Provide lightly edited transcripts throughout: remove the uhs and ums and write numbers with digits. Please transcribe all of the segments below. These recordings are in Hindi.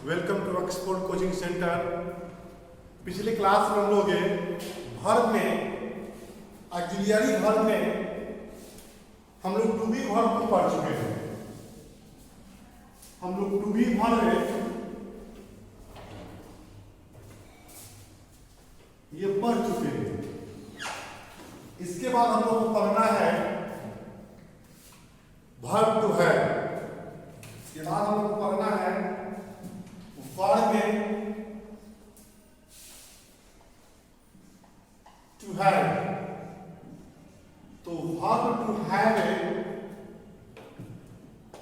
Welcome to Oxford coaching centre. पिछले क्लास में हम लोग वर्ब में ऑक्सिलियरी वर्ब में हम लोग टू बी वर्ब को पढ़ चुके हैं। हम लोग टू बी वर्ब में ये पढ़ चुके हैं। इसके बाद हम लोग को पढ़ना है वर्ब टू है। इसके बाद हम लोग को पढ़ना है वर्ब में टू हैव। तो वर्ब टू हैव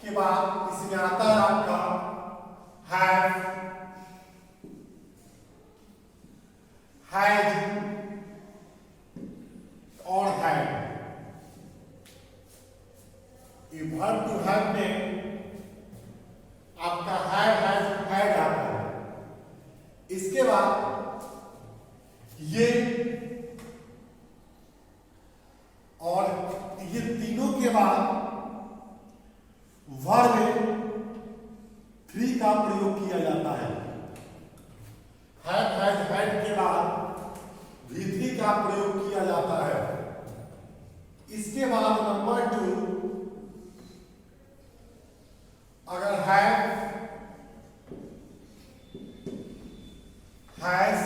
के बाद इसमें आता है आपका हैव, हैज और हैड। ये वर्ब टू हैव में आपका हैव, हैज, हैड आता है। इसके बाद ये और ये तीनों के बाद वर्ब में थ्री का प्रयोग किया जाता है। हैव, हैज, हैड के बाद भी का प्रयोग किया जाता है। इसके बाद नंबर टू, अगर हैव, हैज,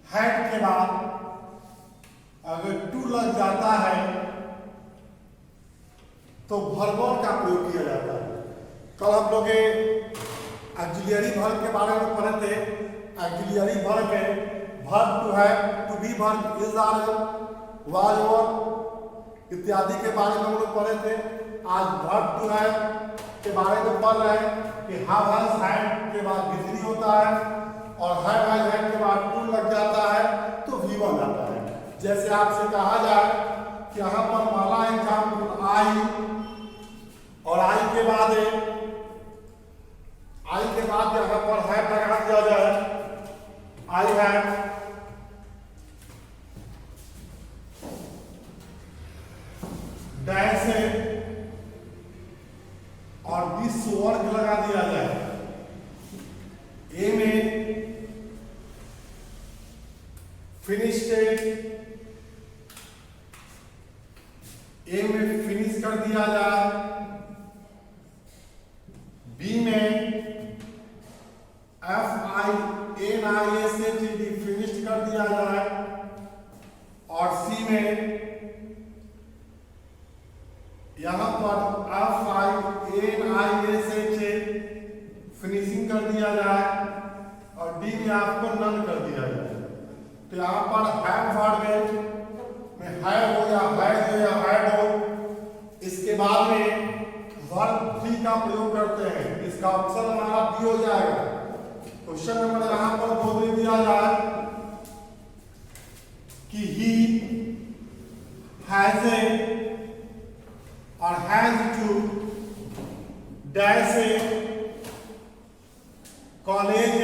हैड के बाद अगर टू लग जाता है तो वर्ब का प्रयोग किया जाता है। कल हम लोग ऑक्सिलियरी वर्ब के बारे में पढ़े थे। ऑक्सिलियरी वर्ब में वर्ब टू है, to be verb, is, are, was, were इत्यादि के बारे में हम लोग पढ़े थे। आज वर्ब टू है के बारे में पढ़ रहे हैं कि हैव, हैज, हैड के बाद भी होता है और हैव, हैज, हैड के बाद टू लग जाता है तो भी बन जाता है। जैसे आपसे कहा जाए कि यहाँ पर माला एग्जाम्पल आई और आई के बाद यहाँ पर हैव लगा दिया जाए, आई हैव, डैश है और दिस वर्ग लगा दिया जाए। ए में फिनिश्ड, ए में फिनिश कर दिया जाए। बी में FINISH फिनिश्ड कर दिया जाए और सी में यहां पर FINISH फिनिशिंग कर दिया जाए और डी में आपको नन कर दिया जाए। तो यहां पर हैव वर्ब में हैव हो या हैज हो या हैड हो, इसके बाद में वर्ब थ्री का प्रयोग करते हैं। इसका ऑप्शन हमारा बी हो जाएगा। क्वेश्चन नंबर यहां पर दो दे दिया जाए कि ही हैज और has to dash college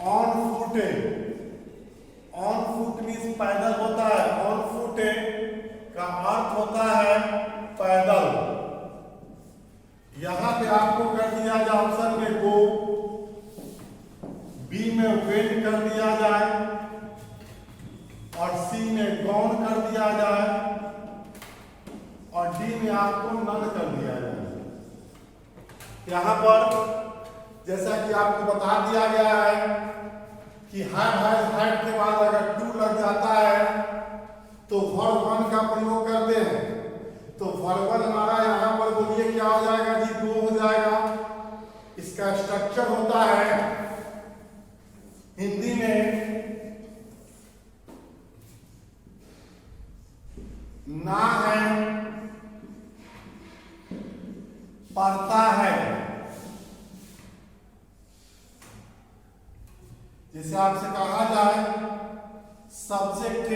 on foot. On foot means पैदल होता है। ऑन फुट का अर्थ होता है पैदल। यहां पे आपको कर दिया जाए ऑप्शन में गो, बी में वेंट कर दिया जाए और सी में गॉन कर दिया जाए और डी में आपको नन कर दिया जाए। यहां पर जैसा कि आपको बता दिया गया है कि हैव, हैज, हैड के बाद अगर टू लग जाता है तो वर्ब वन का प्रयोग करते हैं। तो वर्ब वन हमारा यहां पर बोलिए क्या हो जाएगा जी, दो हो जाएगा। इसका स्ट्रक्चर होता है हिंदी में ना है, पढ़ता है। जैसे आपसे कहा जाए सब्जेक्ट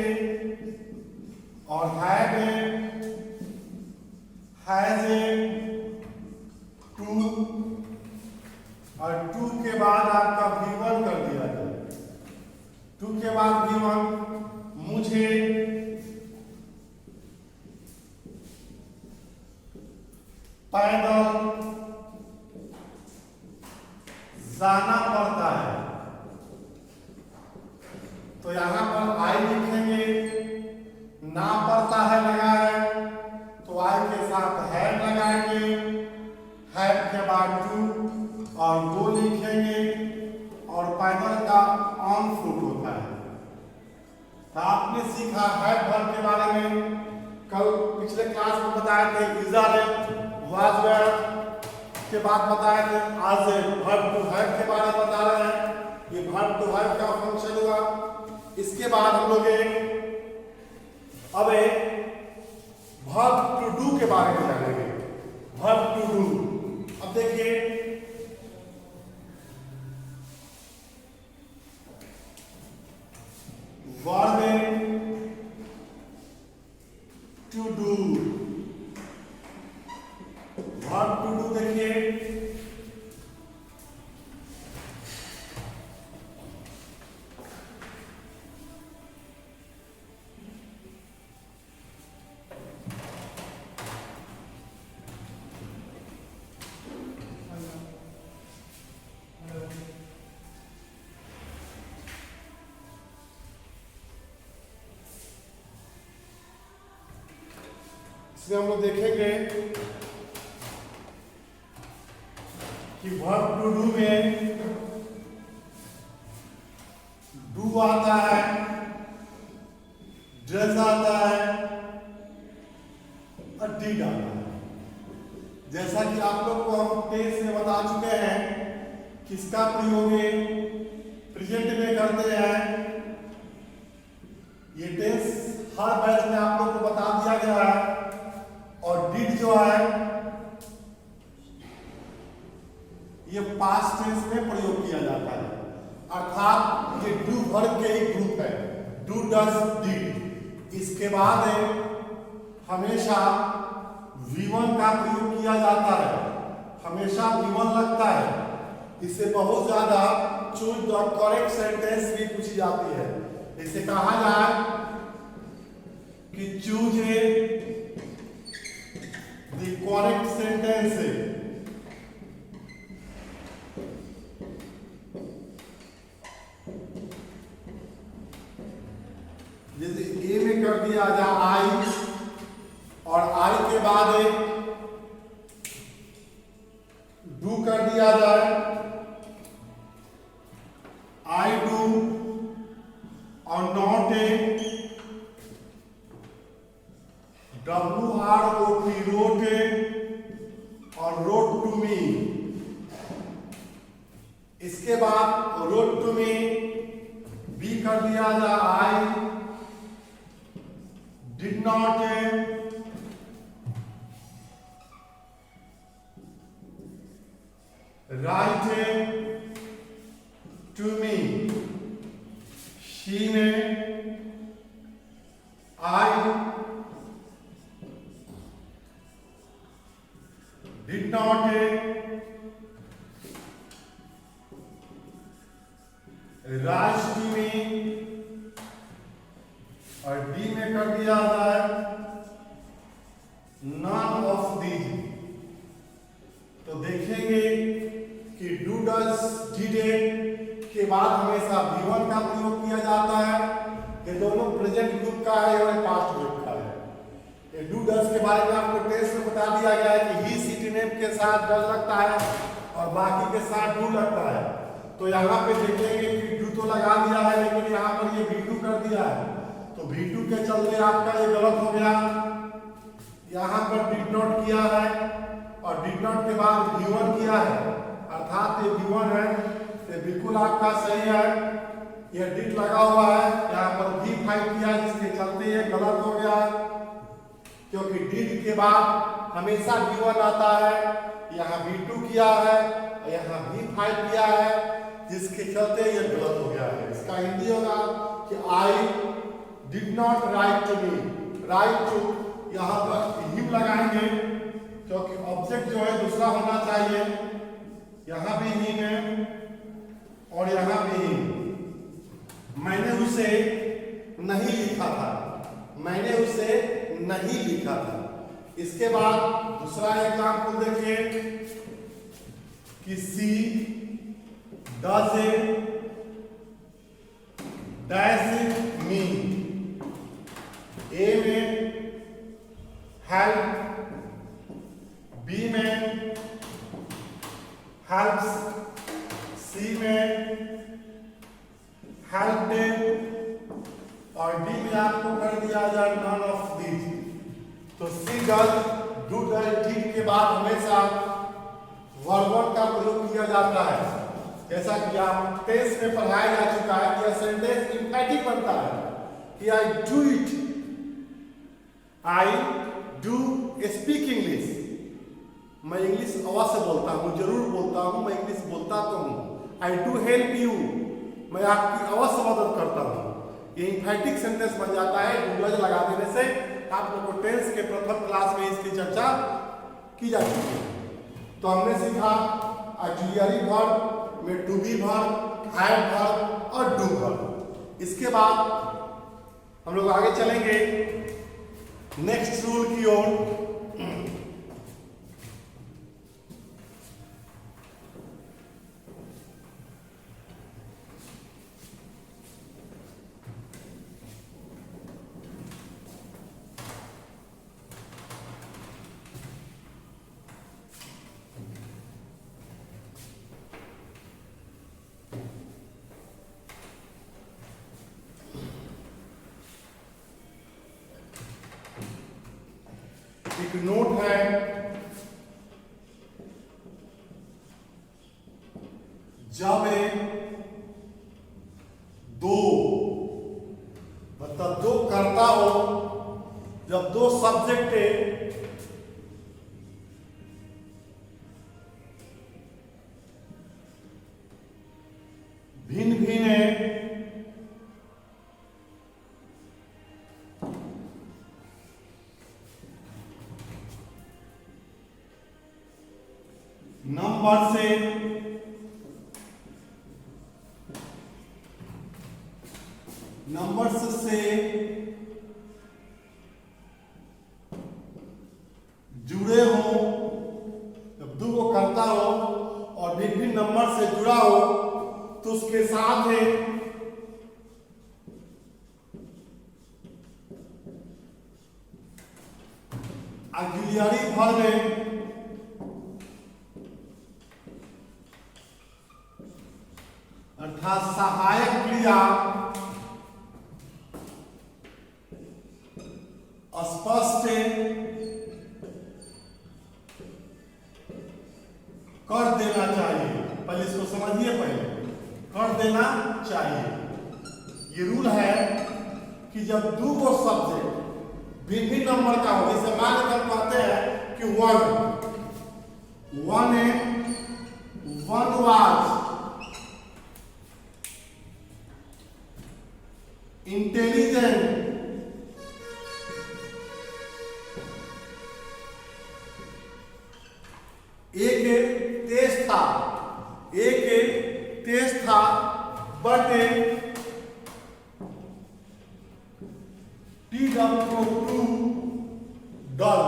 और हैव, हैज, टू और टू के बाद आपका V1 कर दिया जाए। टू के बाद V1 मुझे पैदल जाना पड़ता है। तो यहां पर आई लिखेंगे, ना पड़ता है लगा है तो आई के साथ हैड लगाएंगे, हैड के बाद टू और गो लिखेंगे और पैदल का ऑन फुट होता है। तो आपने सीखा हैड वर्ब के बारे में, कल पिछले क्लास में बताए थे इज आर वाज वेयर के बाद बताए थे। आज से वर्ब टू हैव के बारे में बता रहे हैं। ये वर्ब टू हैव का फंक्शन हुआ। इसके बाद हम लोग अब वर्ब टू डू के बारे में जानेंगे। वर्ब टू डू, अब देखिए verb to do, verb to do देखिए इसमें हम लोग देखेंगे कि वर्ब टू डू में डू आता है, डज आता है और डिड आता है। जैसा कि आप लोग को हम टेस्ट में बता चुके हैं किसका प्रयोग प्रेजेंट में करते हैं। ये टेंस हर बैच में आप लोग को बता दिया गया है। और डिड जो है ये पास्ट टेंस में प्रयोग किया जाता है, अर्थात ये डू वर्ब के ही ग्रुप है, डू डज डिड। इसके बाद हमेशा V1 का प्रयोग किया जाता है, हमेशा V1 लगता है। इससे बहुत ज्यादा चूज द करेक्ट सेंटेंस भी पूछी जाती है। इसे कहा जाए कि चूज द करेक्ट सेंटेंस। जैसे ए में कर दिया जाए आई और आई के बाद डू कर दिया जाए, आई डू और नॉट WROT रोट और रोट टू मी। इसके बाद रोट टू मी बी कर दिया जाए I did not write to me. She में I did not write to me और डी में कर दिया जाए नॉन ऑफ दीज। तो देखेंगे कि डू डज डिड के बाद हमेशा V1 का प्रयोग किया जाता है। ये दोनों प्रेजेंट ग्रुप का है और पास्ट ग्रुप का है। ये डू डज के बारे में आपको टेस्ट में बता दिया गया है कि ही सिटी नेम के साथ डज लगता है और बाकी के साथ डू लगता है। तो यहाँ पे देखेंगे कि डू तो लगा दिया है लेकिन यहाँ पर ये V2 कर दिया है। तो V2 के चलते आपका ये गलत हो गया। यहाँ पर डिड नॉट किया है और डिड नॉट के बाद V1 किया है, अर्थात ये V1 है। ये बिल्कुल आपका सही है। ये डिड लगा हुआ है, यहाँ पर V5 किया जिसके चलते ये गलत हो गया, क्योंकि डिड के बाद हमेशा V1 आता है। यहाँ V2 किया है, यहाँ V5 किया है, जिसके चलते ये गलत हो गया है। इसका हिंदी होगा कि I did not write to me. Write to यहाँ पर हिम लगाएंगे क्योंकि ऑब्जेक्ट जो है दूसरा होना चाहिए। यहाँ भी हिम है और यहाँ भी हिम। मैंने उसे नहीं लिखा था, मैंने उसे नहीं लिखा था। इसके बाद दूसरा एग्जाम्पल देखिए कि सी डज डैश मी, ए में हेल्प, बी में हेल्प्स, सी में हेल्प और डी में आपको कर दिया जाए नन ऑफ दीज। तो सी डज डू डज डी के बाद हमेशा वर्ब वन का प्रयोग किया जाता है। जैसा कि आप टेस्ट में पढ़ाया जा चुका है कि यह सेंटेंस इंफैटिक बनता है कि I do it, I do speak English, मैं इंग्लिश अवश्य बोलता हूँ, जरूर बोलता हूँ, मैं इंग्लिश बोलता तो हूँ। आई डू हेल्प यू, मैं आपकी अवश्य मदद करता हूँ। ये इंफैटिक सेंटेंस बन जाता है डूडज लगा देने से। आप लोगों को टेंस के प्रथम क्लास में इसकी चर्चा की जा चुकी है। तो हमने सीखा ऑक्सिलियरी वर्ब में to be verb, have verb और डू वर्ब। इसके बाद हम लोग आगे चलेंगे नेक्स्ट रूल की ओर। एक नोट है, जब दो मतलब दो करता हो, जब दो सब्जेक्ट भिन्न भिन्न नंबर्स से जुड़े हो, जब दो को करता हो और भिन्न भिन्न नंबर से जुड़ा हो तो उसके साथ है ऑक्सिलियरी वर्ब अर्थात सहायक क्रिया स्पष्ट कर देना चाहिए। पहले इसको समझिए, पहले कर देना चाहिए। ये रूल है कि जब दो वो सब्जेक्ट भिन्न भिन्न नंबर का हो, जैसे मान कर कहते हैं कि वन वाज इंटेलिजेंट, एक तेज था बट टू डल।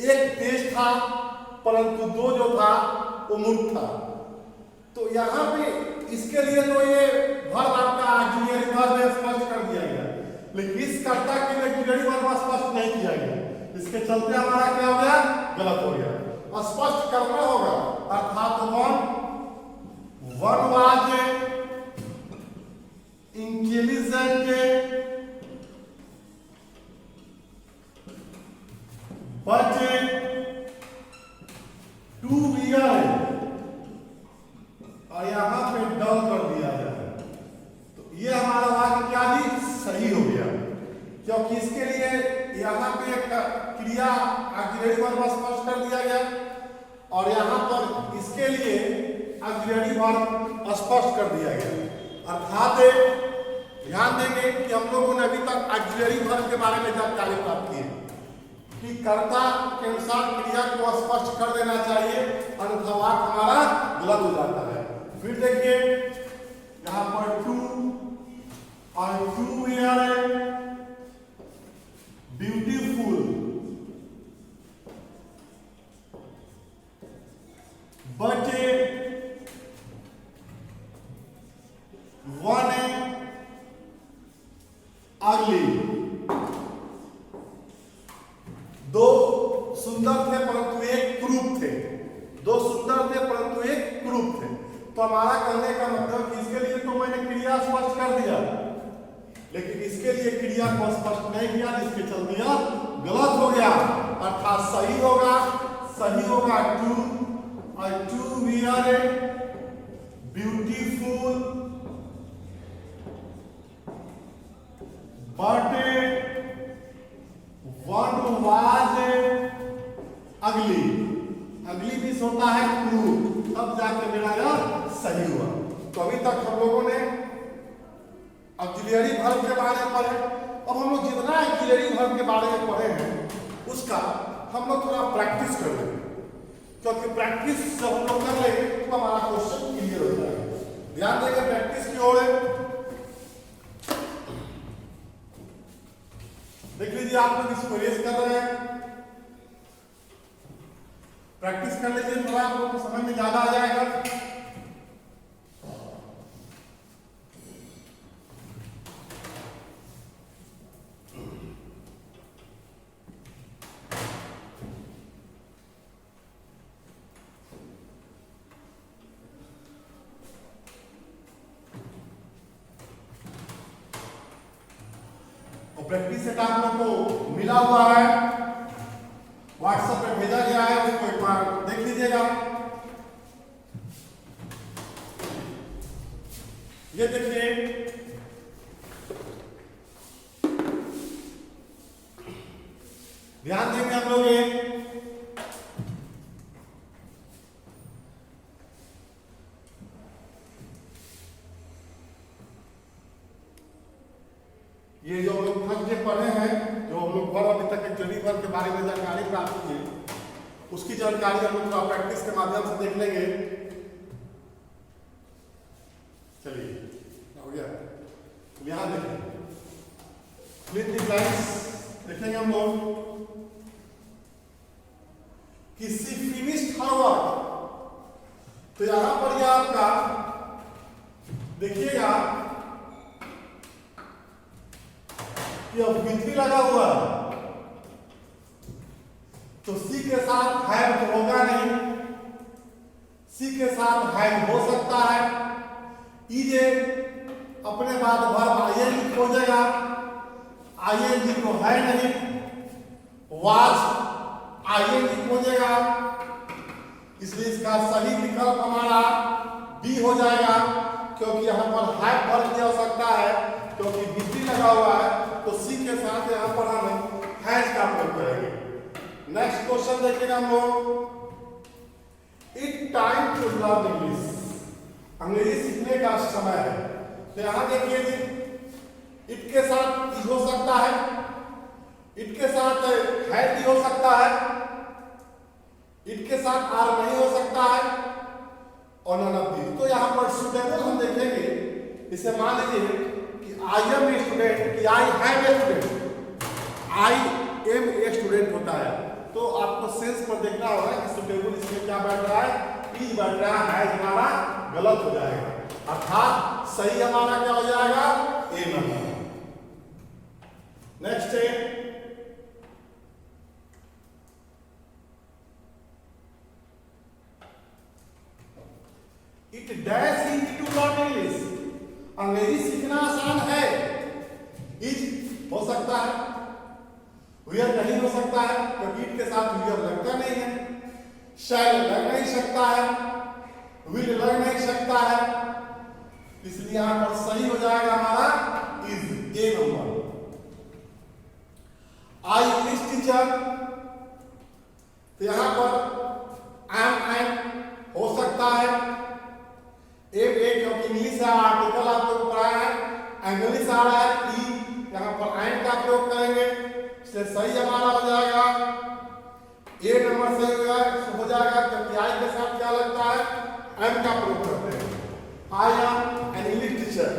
एक तेज था परंतु दो जो था वो मूर्ख था। तो यहां पे इसके लिए तो ये वर्ब आपका ऑक्सिलियरी वर्ब में स्पष्ट कर दिया गया, लेकिन इस कर्ता के लिए ऑक्सिलियरी वर्ब स्पष्ट नहीं किया गया। इसके चलते हमारा क्या हो गया, गलत हो गया। स्पष्ट करना होगा, अर्थात one was intelligent but two were, और यहां पे डल कर दिया जाए तो ये हमारा वाक्य क्या भी सही हो गया, क्योंकि इसके लिए यहां पे एक क्रिया ऑक्सिलियरी वर्ब स्पष्ट कर दिया गया और यहां पर इसके लिए ऑक्सिलियरी वर्ब स्पष्ट कर दिया गया। अर्थात ध्यान देंगे कि हम लोगों ने अभी तक ऑक्सिलियरी वर्ब के बारे में जानकारी प्राप्त की है कि कर्ता के अनुसार क्रिया को स्पष्ट कर देना चाहिए, अन्यथा वाक्य हमारा गलत हो जाता है। फिर देखिए यहाँ पर टू और टू वियर अगली। दो सुंदर थे परंतु एक क्रूप थे। दो सुंदर थे परंतु एक क्रूप थे। तो हमारा कहने का मतलब इसके लिए तो मैंने क्रिया स्पष्ट कर दिया, लेकिन इसके लिए क्रिया को स्पष्ट नहीं किया, जिसके चलते गलत हो गया। अर्थात सही होगा टू, और two were a beautiful but one was ugly. Ugly भी होता है क्रूप, तब जाके मेरा यह सही हुआ। तो अभी तक हम लोगों ने ऑक्सिलरी वर्ब के बारे में पढ़े। अब हम लोग जितना ऑक्सिलरी वर्ब के बारे में पढ़े हैं उसका हम लोग थोड़ा प्रैक्टिस कर लेंगे, क्योंकि प्रैक्टिस जब हम लोग कर लेंगे तो हमारा क्वेश्चन क्लियर हो जाएगा। ध्यान देंगे प्रैक्टिस की ओर। देख लीजिए आप लोग इसको रेस कर रहे हैं, प्रैक्टिस कर लीजिए, थोड़ा आप लोग को समझ में ज्यादा आ जाएगा। प्रैक्टिस सेट आप लोग को मिला हुआ है, व्हाट्सएप पे भेजा गया है, उसको एक बार देख लीजिएगा। ये देखिए, ध्यान देंगे हम लोग ये जो हम लोग फर्स्ट डे पढ़े हैं, जो हम लोग वर्ब अभी तक ऑक्सिलरी वर्ब के बारे में जानकारी प्राप्त की, उसकी जानकारी हम लोग प्रैक्टिस के माध्यम से देख लेंगे। चलिए हो गया, यहां देखें फिल द ब्लैंक्स देखेंगे हम लोग कि शी फिनिश्ड हर वर्क। तो यहां पर यह आपका देखिएगा अब बिजली लगा हुआ है, तो सी के साथ हैव तो होगा नहीं, सी के साथ हैव हो सकता है। इजे अपने बाद वर्ब आईएनजी खोजेगा, आईएनजी को है नहीं, वाज आईएनजी खोजेगा, इसलिए इसका सही विकल्प हमारा बी हो जाएगा, क्योंकि यहां पर हैव वर्ब की आवश्यकता है, क्योंकि बिजली लगा हुआ है। तो सी के साथ यहां पर हम हैज का प्रयोग करेंगे। नेक्स्ट क्वेश्चन देखिएगा हम लोग, it time to learn English, अंग्रेजी सीखने का समय है। तो यहां देखिए जी, इट के साथ इज हो सकता है, इट के साथ हैज भी हो सकता है, इट के साथ आर नहीं हो सकता है, और नन ऑफ दीस। तो यहां पर सुटेबल हम देखेंगे, इसे मान लीजिए आई एम ए स्टूडेंट, कि I have a student, I am a student होता है। तो आपको सेंस पर देखना होगा कि सुटेबल इसमें क्या बैठ रहा है, इज बैठ रहा है, हमारा गलत हो जाएगा। अर्थात सही हमारा क्या हो जाएगा, ए नंबर। नेक्स्ट है it dash easy to learn English, अंग्रेजी सीखना आसान है। इज हो सकता है, वियर नहीं हो सकता है, क्योंकि इट के साथ वियर लगता नहीं है। शैल लग नहीं सकता है, विल लग नहीं सकता है, इसलिए यहां पर सही हो जाएगा हमारा is, A number. I English teacher, तो यहां पर एम हो सकता है, एक क्योंकि इंग्लिश है, आर्टिकल आप लोग पढ़ाया है, इंग्लिश आ रहा है, ई यहां पर एंड का प्रयोग करेंगे, इसलिए सही हमारा हो जाएगा ए नंबर सही हो जाएगा, क्योंकि आई के साथ क्या लगता है, एम का प्रयोग करते हैं। I am an English teacher.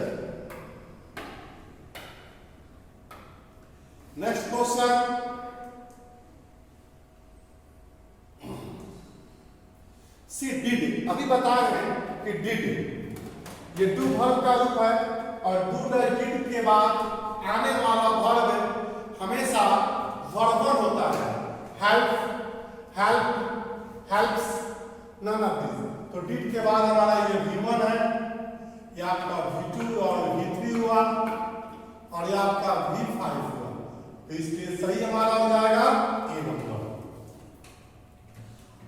Next question, she did, अभी बता रहे हैं कि डिड ये डू वर्ब का रूप है, और डू डिड के बाद आने वाला वर्ब हमेशा वर्ब वन होता है। Help, help, helps, none of this. तो डिड के बाद हमारा ये V1 है, ये आपका V2 और V3 हुआ और ये आपका V5 हुआ। तो इसके सही हमारा हो जाएगा A number.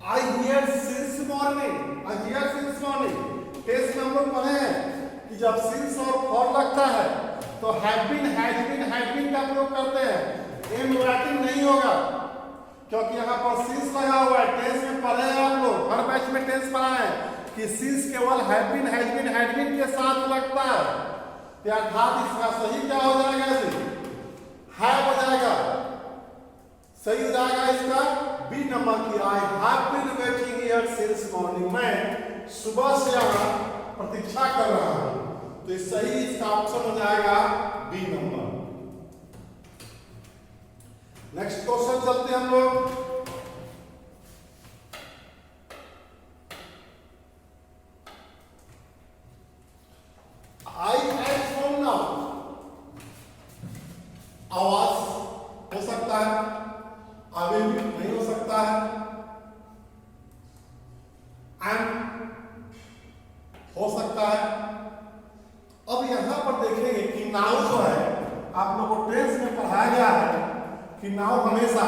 I hear since morning, I hear since morning। Test में हम लोग पढ़े हैं कि जब since और for लगता है तो have been, has been का प्रयोग करते हैं। एम राइटिंग नहीं होगा क्योंकि यहाँ पर since लगा हुआ है। टेंस में पढ़े हैं आप लोग, हर बैच में टेंस पढ़ा है कि since केवल have been, has been, had been के साथ लगता है। तो अर्थात इसका सही क्या हो जाएगा जी? have हो जाएगा। सही हो जाएगा इसका बी नंबर की। I have been waiting here since morning. मैं सुबह से यहाँ प्रतीक्षा कर रहा हूँ। तो इस सही इसका ऑप्शन हो जाएगा बी नंबर। नेक्स्ट क्वेश्चन चलते हैं हम लोग। I am home now. आवाज हो सकता है, आगे भी नहीं हो सकता है। एंड हो सकता है। अब यहां पर देखेंगे कि नाउ जो है, आप लोगों को टेंस में पढ़ाया गया है कि नाउ हमेशा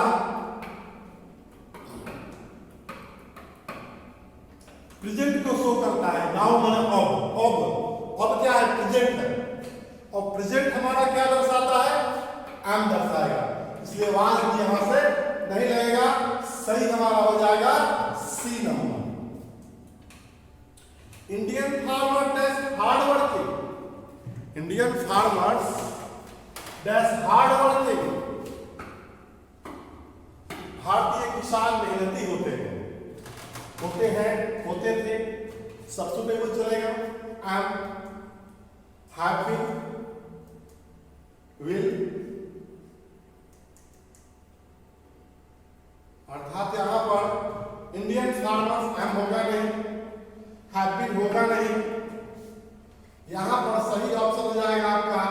प्रेजेंट को शो करता है। नाउ माने अब क्या है? प्रेजेंट है। और प्रेजेंट हमारा क्या दर्शाता है? एम दर्शाएगा। इसलिए वहां यहां से नहीं लगेगा। सही हमारा हो जाएगा C number. Indian farmer dash hard working. Indian farmers dash hard working. भारतीय किसान मेहनती होते हैं। होते थे, सब्स्टिट्यूट चलेगा। Am, have been, will. अर्थात यहां पर इंडियन फार्मर्स एम होगा नहीं, हैव बीन होगा नहीं। यहां पर सही ऑप्शन हो जाएगा आपका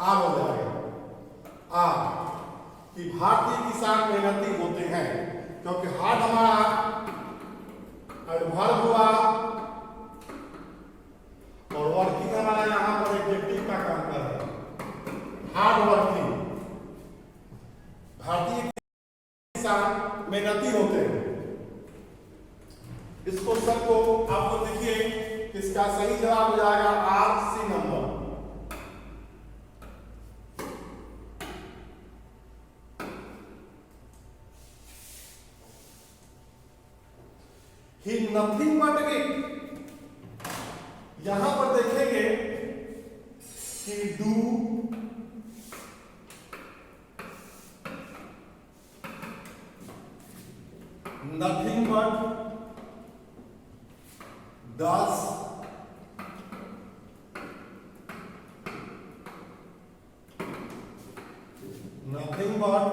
आर हो जाएगा। आर कि भारतीय किसान मेहनती होते हैं, क्योंकि हार्ड हमारा एडवर्ब हुआ और वर्किंग हमारा यहां पर एडजेक्टिव का काम कर रहा है। हार्ड वर्किंग, भारतीय किसान मेहनती होते हैं। इस क्वेश्चन को आप लोग देखिए, इसका सही जवाब हो जाएगा or C number. He nothing but it. यहां पर देखेंगे कि do nothing but, does, nothing but,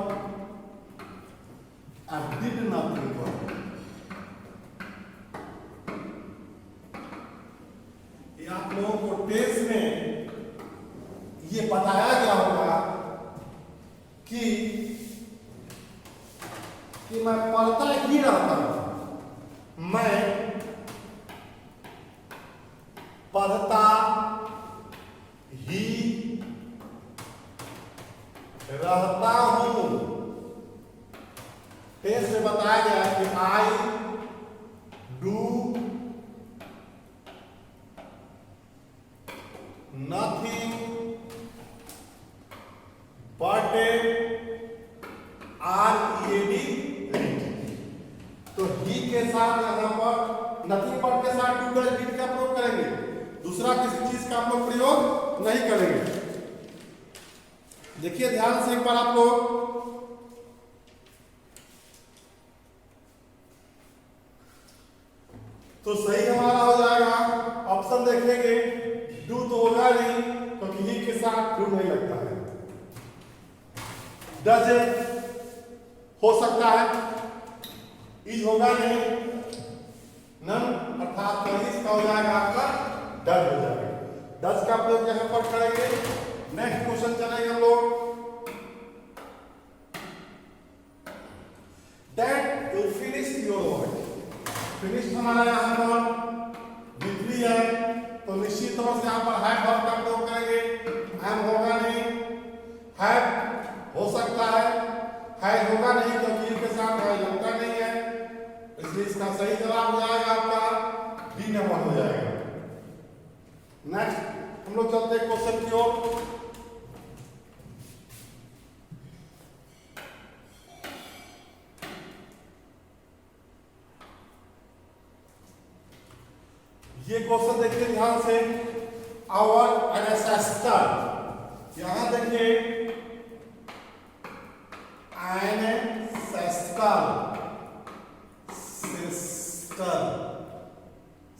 and did nothing but। ये आप लोगों को टेस्ट में ये बताया गया होगा कि मैं पढ़ता ही रहता हूं। मैं पढ़ता ही रहता हूं। टेस्ट में बताया गया है कि आई डू नथिंग बट तो ही के साथ यहां पर नथिंग बट के साथ डू डज डिड का प्रयोग करेंगे। दूसरा किसी चीज का हम लोग प्रयोग नहीं करेंगे। देखिए ध्यान से एक बार आप लोग, तो सही हमारा हो जाएगा ऑप्शन देखेंगे, डू तो होगा नहीं क्योंकि ही के साथ डू नहीं लगता है। डज हो सकता है, इज होगा नहीं, नन अर्थात इसका हो जाएगा आपका डज हो जाएगा। डज का प्रयोग यहां पर करेंगे। नेक्स्ट क्वेश्चन चलेंगे हम लोग। Your work. फिनिश्ड हमारा यहाँ पर V3 है, तो निश्चित तौर से यहाँ पर हैव वर्ब का प्रयोग करेंगे। हैव होगा नहीं, हैव हो सकता है होगा नहीं, क्योंकि इसके साथ है लगता नहीं है, इसलिए इसका सही जवाब हो जाएगा आपका बी नंबर हो जाएगा। नेक्स्ट हम लोग चलते हैं क्वेश्चन की ओर। ये क्वेश्चन देखिए ध्यान से, आवर एनेसेस्टर, यहां देखिए एनेसेस्टर,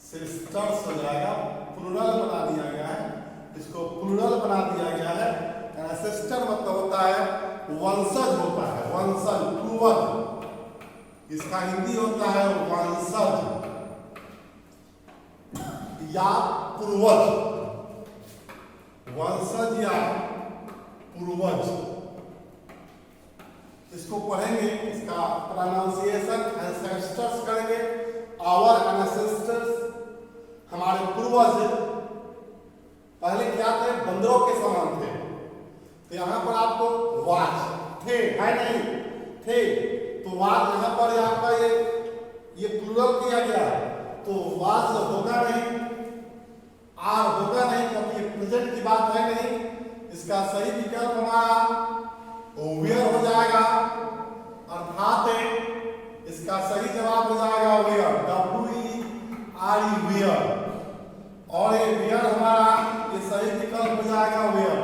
सिस्टर्स हो जाएगा, प्लूरल बना दिया गया है, इसको प्लूरल बना दिया गया है। एनेसेस्टर मतलब होता है वंशज होता है, वंशज पूर्वज, इसका हिंदी होता है वंशज या पूर्वज, वंशज या पूर्वज। इसको पढ़ेंगे, इसका प्रोनाउंसिएशन एंसेस्टर्स करेंगे। आवर एंसेस्टर्स, हमारे पूर्वज पहले क्या थे, बंदरों के समान थे। तो यहाँ पर आपको वाच थे, है नहीं थे, तो वाच यहाँ पर आपका ये प्लूरल किया गया, तो वाच होगा नहीं, आर होगा नहीं, क्योंकि ये प्रेजेंट की बात है नहीं। इसका सही विकल्प हमारा वेयर हो जाएगा, अर्थात इसका सही जवाब हो जाएगा वेयर, WERE वेयर। और ये वेयर हमारा ये सही विकल्प हो जाएगा वेयर,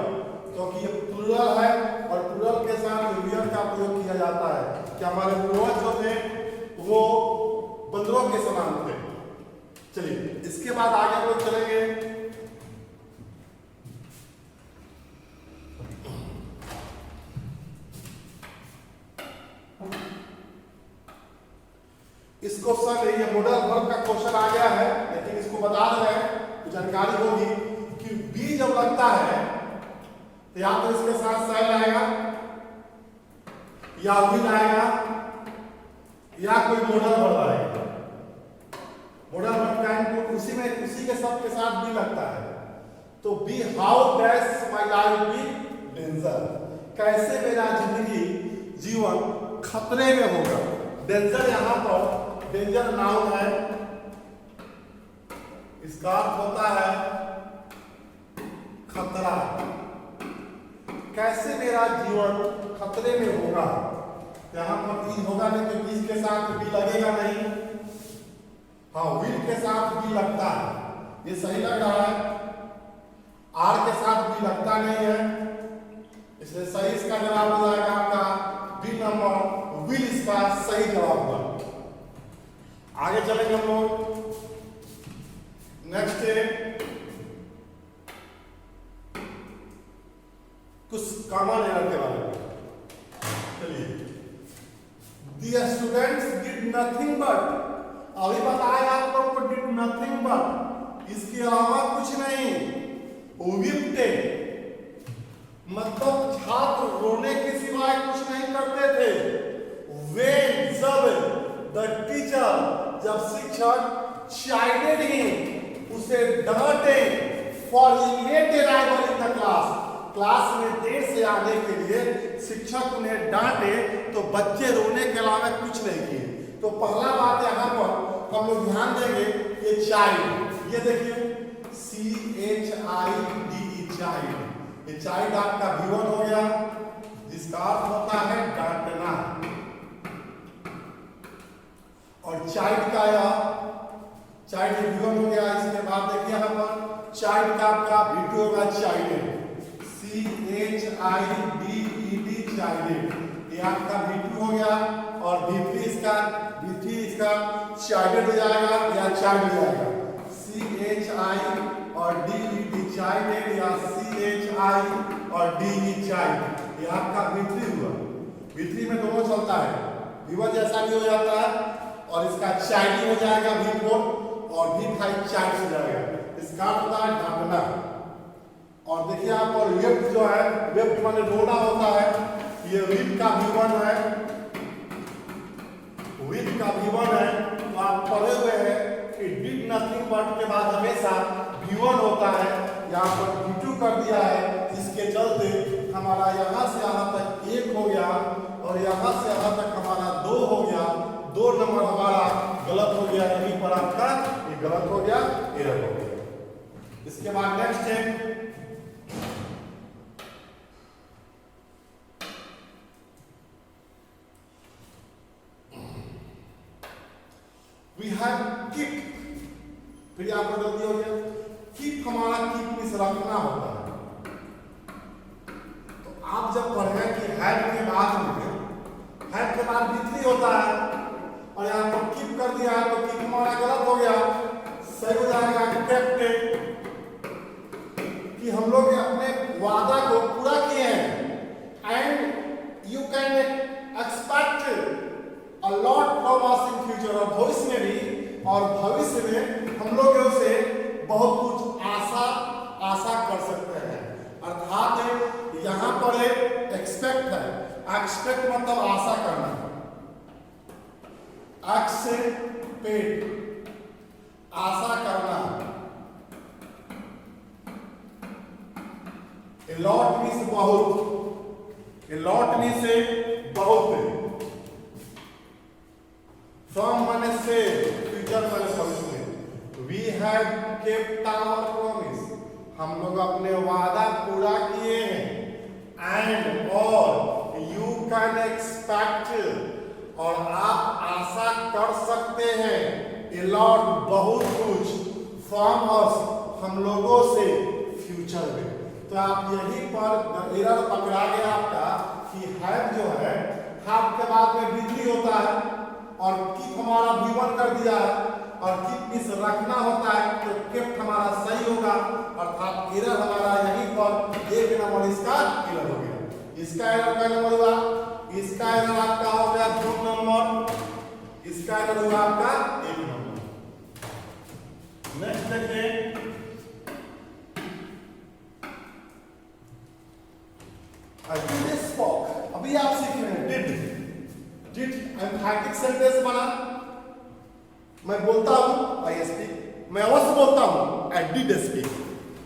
क्योंकि ये प्लूरल है और प्लूरल के साथ वेयर का प्रयोग किया जाता है कि हमारे पूर्वज जो थे वो बंदरों के समान थे। चलिए इसके बाद आगे हम लोग चलेंगे। इस क्वेश्चन में ये मॉडल वर्ब का क्वेश्चन आ गया है, लेकिन इसको बता रहे हैं तो जानकारी होगी कि बी जब लगता है तो या तो इसके साथ सेल आएगा या विल आएगा या कोई मॉडल वर्ब आएगा। मॉडल वर्ब का इनपुट उसी के सब के साथ बी लगता है। तो be, how dash my life be danger, कैसे मेरा जीवन खतरे में होगा। डेंजर यहाँ पर डेंजर नाउन है, इसका अर्थ होता है खतरा। कैसे मेरा जीवन खतरे में होगा, यहाँ पर ई होगा नहीं, क्योंकि इसके साथ भी लगेगा नहीं। हाँ, विल के साथ भी लगता है, ये सही लग रहा है। आर के साथ भी लगता नहीं है, इसलिए सही इसका जवाब हो जाएगा आपका बी नंबर, विल इसका सही जवाब होगा। आगे चलेंगे हम लोग। नेक्स्ट है कुछ कॉमन एरर के बारे में। चलिए, the students did nothing but, अभी बताया आप लोग को डिड नथिंग बट, इसके अलावा कुछ नहीं। विप्टे मतलब छात्र रोने के सिवाय कुछ नहीं करते थे। When जब the teacher, जब शिक्षक chided him, उसे डांटे for late arrival in the class, class में देर से आने के लिए शिक्षक उन्हें डांटे तो बच्चे रोने के अलावा कुछ नहीं किए। तो पहला बात यहाँ पर हम लोग ध्यान देंगे, ये चाइल्ड, ये देखिए CHILD, चाइल्ड, ये चाइल्ड आपका V1 हो गया, जिसका अर्थ होता है डांटना। और चाइल्ड का यह चाइल्ड V1 हो गया। इसके बाद देखिए यहाँ पर चाइल्ड का आपका V2 होगा चाइल्ड, CHILD, चाइल्ड, ये आपका V2 हो गया। और V3 इसका चाइल्ड हो जाएगा या चाइल्ड हो जाएगा, CHI और DED चाइल्ड या CHI और DE चाइल्ड, ये आपका V3 हुआ। V3 में दोनों चलता है, V1 जैसा भी हो जाता है, और इसका चाइल्ड हो जाएगा V4 और V5 चाइल्ड हो जाएगा। इसका होता है ढांकना। और देखिए आप, और वेब जो है, वेब माने रोना होता है, ये वेब का V1 है, वेब डिड का V1 है, तो आप पढ़े हुए हैं कि डिड नथिंग बट के बाद हमेशा V1 होता है। यहाँ पर V2 कर दिया है, इसके चलते हमारा यहाँ से यहाँ तक 1 हो गया और यहाँ से यहाँ तक हमारा 2 हो गया। 2 नंबर हमारा गलत हो गया, यहीं पर आपका ये गलत हो गया, एरर हो गया। इसके बाद नेक्स्ट है वी हैव कीप, फिर यहाँ पर गलती हो गया। कीप हमारा कीप मींस रखना होता है। तो आप जब पढ़ें कि हैव के बाद V3 होता है और यहाँ पर कीप कर दिया है, तो कीप हमारा गलत हो गया। सही हो जाएगा केप्ट, कि हम लोग अपने वादा को पूरा किए हैं। And you can expect a lot from us in future, और भविष्य में भी, और भविष्य में हम लोग से बहुत कुछ आशा कर सकते हैं। अर्थात यहाँ पर एक एक्सपेक्ट है, एक्सपेक्ट मतलब आशा करना, एक्सपेक्ट आशा करना। A lot means बहुत, A lot means बहुत, from माने से, फ्यूचर माने भविष्य में। We have kept our promise, हम लोग अपने वादा पूरा किए हैं। And और you can expect, और आप आशा कर सकते हैं, a lot बहुत कुछ, from us हम लोगों से, फ्यूचर में। तो आप यहीं पर एरर पकड़ा गया आपका कि हैव जो है, हैव के बाद में V3 होता है और कीप हमारा V1 कर दिया है, और कीप मींस रखना होता है, तो केप्ट हमारा सही होगा। अर्थात एरर हमारा यहीं पर 1 नंबर इसका एरर हो गया। इसका एरर क्या नंबर हुआ? इसका एरर आपका हो गया 2 नंबर, इसका एरर हुआ आपका 1 नंबर। नेक्स्ट देखिए, डिड स्पोक। अभी आप सीख रहे हैं डिड एम्फैटिक सेंटेंस बना। मैं बोलता हूं आई स्पीक, मैं अवश्य बोलता हूं आई डिड स्पीक।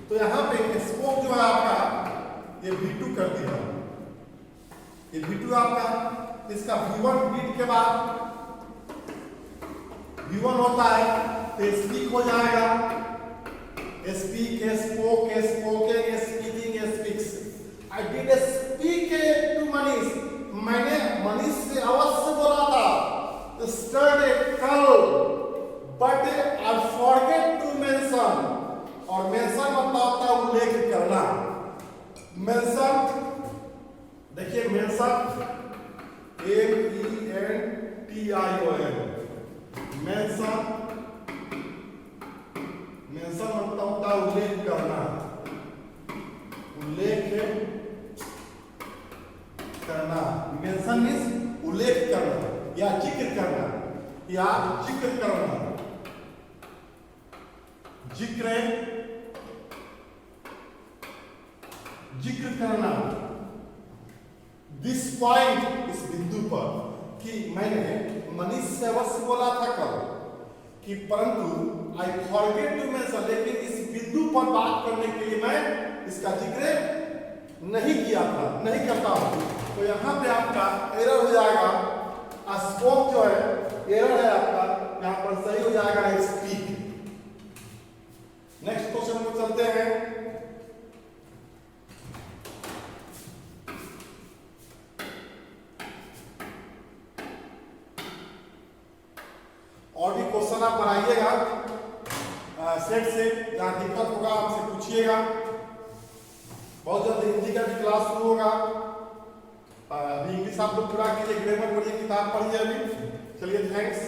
तो यहां पे स्पोक जो है आपका, ये V2 कर दिया, ये V2 आपका, इसका V1 डिड के बाद V1 होता है, तो स्पीक हो जाएगा। Speak, spoke, spoken, speaking, speaks. I did speak to Manish, मैंने मनीष से अवश्य बोला था, स्टडी कल, but I forget to mention. और मेंशन मतलब होता है उल्लेख करना। मेंशन, देखिए मेंशन MENTION, मेंशन, मेंशन मतलब होता है उल्लेख करना, उल्लेख करना। मेंशन मींस उल्लेख करना या जिक्र करना, या जिक्र करना, जिक्र करना। दिस पॉइंट, इस बिंदु पर, कि मैंने मनीष से अवश्य बोला था कल, कि परंतु आई फॉरगेट टू मेंशन, लेकिन इस बिंदु पर बात करने के लिए मैं इसका जिक्र नहीं किया था, नहीं करता हूं। तो यहाँ पे आपका एरर हो जाएगा, स्पोक जो है एरर है आपका, यहाँ पर सही हो जाएगा स्पीक। नेक्स्ट क्वेश्चन में चलते हैं। और भी क्वेश्चन आप बनाइएगा सेट से, जहां दिक्कत होगा आपसे पूछिएगा। बहुत जल्द हिंदी का भी क्लास शुरू होगा। अभी इंग्लिश आप लोग पूरा कीजिए, ग्रामर पढ़िए, किताब पढ़िए अभी। चलिए, थैंक्स।